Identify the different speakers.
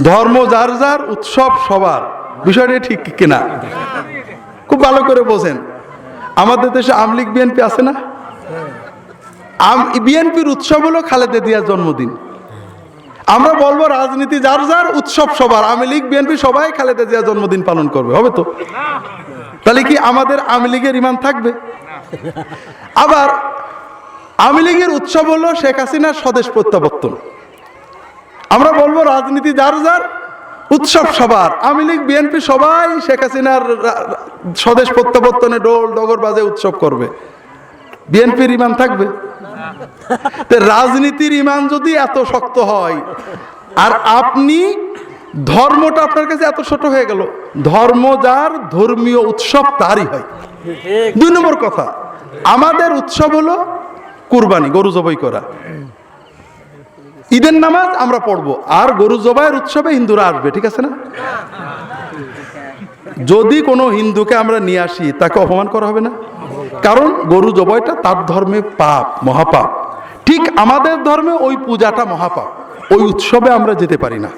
Speaker 1: ধর্ম যার যার, উৎসব সবার, বিষয়টা ঠিক কিনা? খুব ভালো করে বোঝেন। আমাদের দেশে আওয়ামী লীগ বিএনপি আছে না? বিএনপির উৎসব হলো খালেদা জিয়ার জন্মদিন। আমরা বলবো রাজনীতি যার যার, উৎসব সবার। আওয়ামী লীগ বিএনপি সবাই খালেদা জিয়ার জন্মদিন পালন করবে, হবে তো? তাহলে কি আমাদের আওয়ামী লীগের ইমান থাকবে? আবার আওয়ামী লীগের উৎসব হলো শেখ হাসিনার স্বদেশ প্রত্যাবর্তন। আমরা বলবো রাজনীতি যার যার, উৎসব সবার। আওয়ামী লীগ বিএনপি সবাই শেখ হাসিনার স্বদেশ প্রত্যাবর্তনে ডোল ডগর বাজে উৎসব করবে। বিএনপির ইমান থাকবে? রাজনীতির ইমান যদি এত শক্ত হয়, আর আপনি ধর্মটা আপনার কাছে এত ছোট হয়ে গেল, ধর্ম যার, ধর্মীয় উৎসব তারই হয়। 2 নম্বর কথা, আমাদের উৎসব হলো কুরবানি, গরু জবাই করা। ঈদের নামাজ আমরা পড়বো, আর গরু জবাইয়ের উৎসবে হিন্দুরা আসবে, ঠিক আছে না? যদি কোনো হিন্দুকে আমরা নিয়ে আসি, তাকে অপমান করা হবে না? কারণ গরু জবাইটা তার ধর্মে পাপ, মহাপাপ। ঠিক আমাদের ধর্মে ওই পূজাটা মহাপাপ, ওই উৎসবে আমরা যেতে পারি না।